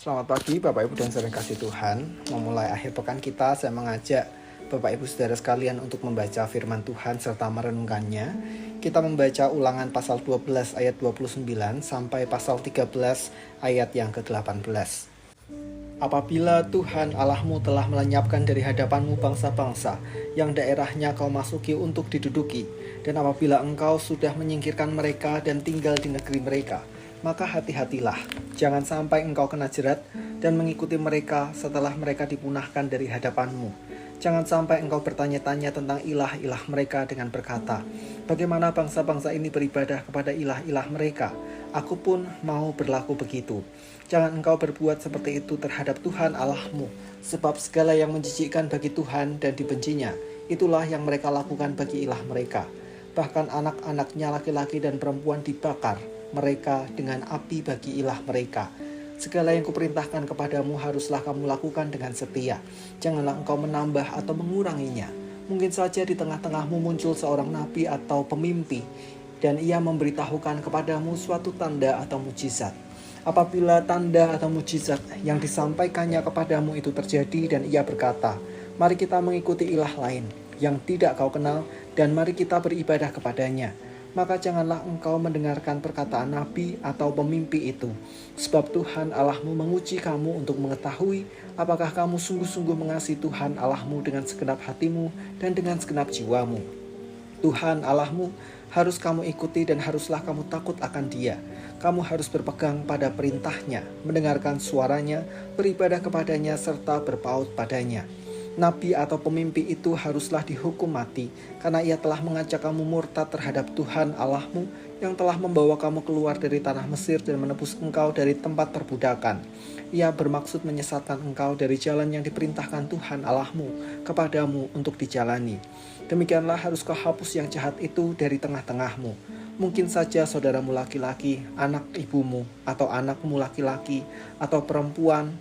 Selamat pagi Bapak Ibu dan saudara kasih Tuhan. Memulai akhir pekan kita, saya mengajak Bapak Ibu saudara sekalian untuk membaca firman Tuhan serta merenungkannya. Kita membaca Ulangan pasal 12 ayat 29 sampai pasal 13 ayat yang ke-18. Apabila Tuhan Allahmu telah melenyapkan dari hadapanmu bangsa-bangsa yang daerahnya kau masuki untuk diduduki, dan apabila engkau sudah menyingkirkan mereka dan tinggal di negeri mereka, maka hati-hatilah, jangan sampai engkau kena jerat dan mengikuti mereka setelah mereka dipunahkan dari hadapanmu. Jangan sampai engkau bertanya-tanya tentang ilah-ilah mereka dengan berkata, bagaimana bangsa-bangsa ini beribadah kepada ilah-ilah mereka? Aku pun mau berlaku begitu. Jangan engkau berbuat seperti itu terhadap Tuhan Allahmu, sebab segala yang menjijikkan bagi Tuhan dan dibencinya, itulah yang mereka lakukan bagi ilah mereka. Bahkan anak-anaknya laki-laki dan perempuan dibakar mereka dengan api bagi ilah mereka. Segala yang kuperintahkan kepadamu haruslah kamu lakukan dengan setia. Janganlah engkau menambah atau menguranginya. Mungkin saja di tengah-tengahmu muncul seorang nabi atau pemimpi, dan ia memberitahukan kepadamu suatu tanda atau mujizat. Apabila tanda atau mujizat yang disampaikannya kepadamu itu terjadi dan ia berkata, mari kita mengikuti ilah lain yang tidak kau kenal dan mari kita beribadah kepadanya, maka janganlah engkau mendengarkan perkataan nabi atau pemimpi itu. Sebab Tuhan Allahmu menguji kamu untuk mengetahui apakah kamu sungguh-sungguh mengasihi Tuhan Allahmu dengan segenap hatimu dan dengan segenap jiwamu. Tuhan Allahmu harus kamu ikuti dan haruslah kamu takut akan Dia. Kamu harus berpegang pada perintahnya, mendengarkan suaranya, beribadah kepadanya serta berpaut padanya. Nabi atau pemimpi itu haruslah dihukum mati, karena ia telah mengajak kamu murtad terhadap Tuhan Allahmu yang telah membawa kamu keluar dari tanah Mesir dan menebus engkau dari tempat perbudakan. Ia bermaksud menyesatkan engkau dari jalan yang diperintahkan Tuhan Allahmu kepadamu untuk dijalani. Demikianlah harus kau hapus yang jahat itu dari tengah-tengahmu. Mungkin saja saudaramu laki-laki, anak ibumu, atau anakmu laki-laki, atau perempuan,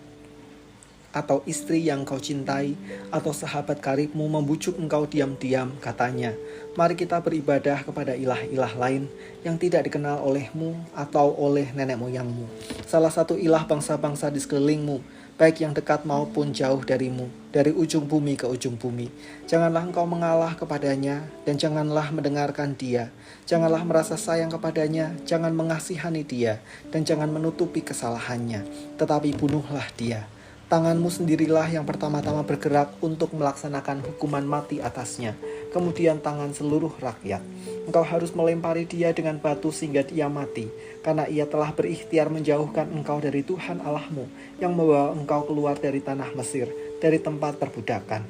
atau istri yang kau cintai, atau sahabat karibmu membujuk engkau diam-diam, katanya, mari kita beribadah kepada ilah-ilah lain yang tidak dikenal olehmu atau oleh nenek moyangmu, salah satu ilah bangsa-bangsa di sekelilingmu, baik yang dekat maupun jauh darimu, dari ujung bumi ke ujung bumi. Janganlah engkau mengalah kepadanya, dan janganlah mendengarkan dia. Janganlah merasa sayang kepadanya, jangan mengasihani dia, dan jangan menutupi kesalahannya, tetapi bunuhlah dia. Tanganmu sendirilah yang pertama-tama bergerak untuk melaksanakan hukuman mati atasnya, kemudian tangan seluruh rakyat. Engkau harus melempari dia dengan batu sehingga dia mati, karena ia telah berikhtiar menjauhkan engkau dari Tuhan Allahmu, yang membawa engkau keluar dari tanah Mesir, dari tempat perbudakan.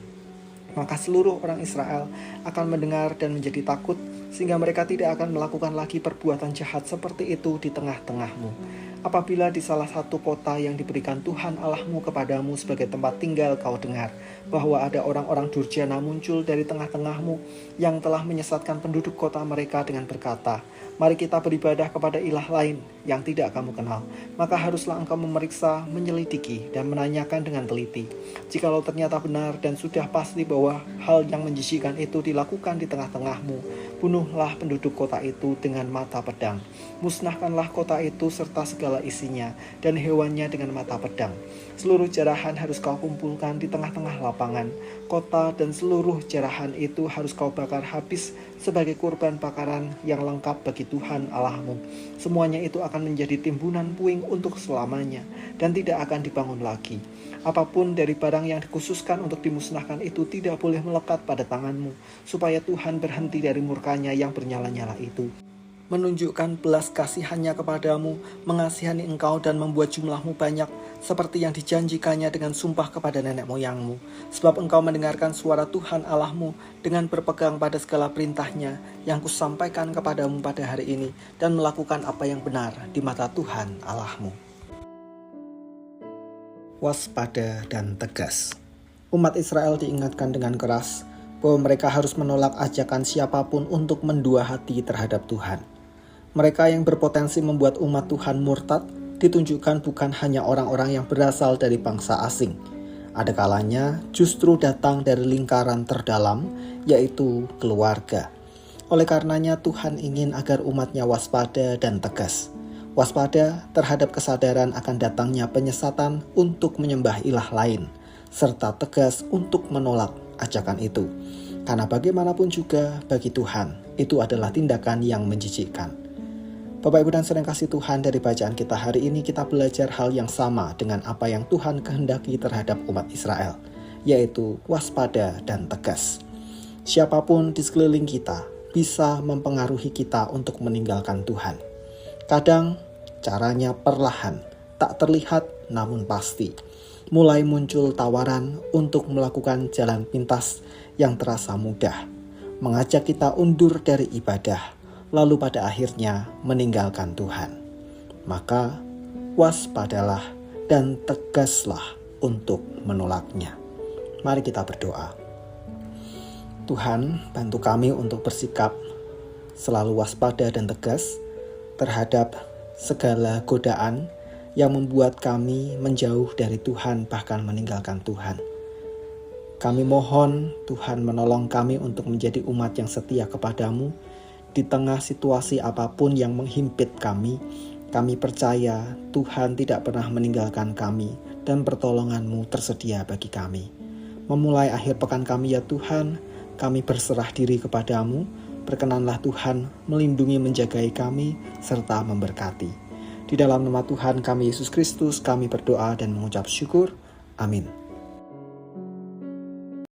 Maka seluruh orang Israel akan mendengar dan menjadi takut, sehingga mereka tidak akan melakukan lagi perbuatan jahat seperti itu di tengah-tengahmu. Apabila di salah satu kota yang diberikan Tuhan Allahmu kepadamu sebagai tempat tinggal kau dengar bahwa ada orang-orang durjana muncul dari tengah-tengahmu yang telah menyesatkan penduduk kota mereka dengan berkata, mari kita beribadah kepada ilah lain yang tidak kamu kenal, maka haruslah engkau memeriksa, menyelidiki, dan menanyakan dengan teliti. Jikalau ternyata benar dan sudah pasti bahwa hal yang menjijikkan itu dilakukan di tengah-tengahmu, bunuhlah penduduk kota itu dengan mata pedang. Musnahkanlah kota itu serta segala isinya dan hewannya dengan mata pedang. Seluruh jarahan harus kau kumpulkan di tengah-tengah lapangan. Kota dan seluruh jarahan itu harus kau bakar habis sebagai kurban bakaran yang lengkap bagi Tuhan Allahmu. Semuanya itu akan menjadi timbunan puing untuk selamanya dan tidak akan dibangun lagi. Apapun dari barang yang dikhususkan untuk dimusnahkan itu tidak boleh melekat pada tanganmu, supaya Tuhan berhenti dari murkanya yang bernyala-nyala itu, menunjukkan belas kasihannya kepadamu, mengasihani engkau dan membuat jumlahmu banyak, seperti yang dijanjikannya dengan sumpah kepada nenek moyangmu. Sebab engkau mendengarkan suara Tuhan Allahmu dengan berpegang pada segala perintahnya yang kusampaikan kepadamu pada hari ini, dan melakukan apa yang benar di mata Tuhan Allahmu. Waspada dan tegas. Umat Israel diingatkan dengan keras bahwa mereka harus menolak ajakan siapapun untuk mendua hati terhadap Tuhan. Mereka yang berpotensi membuat umat Tuhan murtad ditunjukkan bukan hanya orang-orang yang berasal dari bangsa asing. Ada kalanya justru datang dari lingkaran terdalam, yaitu keluarga. Oleh karenanya Tuhan ingin agar umatnya waspada dan tegas. Waspada terhadap kesadaran akan datangnya penyesatan untuk menyembah ilah lain, serta tegas untuk menolak ajakan itu. Karena bagaimanapun juga bagi Tuhan, itu adalah tindakan yang menjijikkan. Bapak Ibu dan saudara yang kasih Tuhan, dari bacaan kita hari ini kita belajar hal yang sama dengan apa yang Tuhan kehendaki terhadap umat Israel, yaitu waspada dan tegas. Siapapun di sekeliling kita bisa mempengaruhi kita untuk meninggalkan Tuhan. Kadang caranya perlahan, tak terlihat namun pasti. Mulai muncul tawaran untuk melakukan jalan pintas yang terasa mudah, mengajak kita undur dari ibadah, lalu pada akhirnya meninggalkan Tuhan. Maka waspadalah dan tegaslah untuk menolaknya. Mari kita berdoa. Tuhan, bantu kami untuk bersikap selalu waspada dan tegas terhadap segala godaan yang membuat kami menjauh dari Tuhan, bahkan meninggalkan Tuhan. Kami mohon Tuhan menolong kami untuk menjadi umat yang setia kepadamu. Di tengah situasi apapun yang menghimpit kami percaya Tuhan tidak pernah meninggalkan kami dan pertolongan-Mu tersedia bagi kami. Memulai akhir pekan kami ya Tuhan, kami berserah diri kepadamu. Berkenanlah Tuhan melindungi menjagai kami serta memberkati. Di dalam nama Tuhan kami Yesus Kristus kami berdoa dan mengucap syukur. Amin.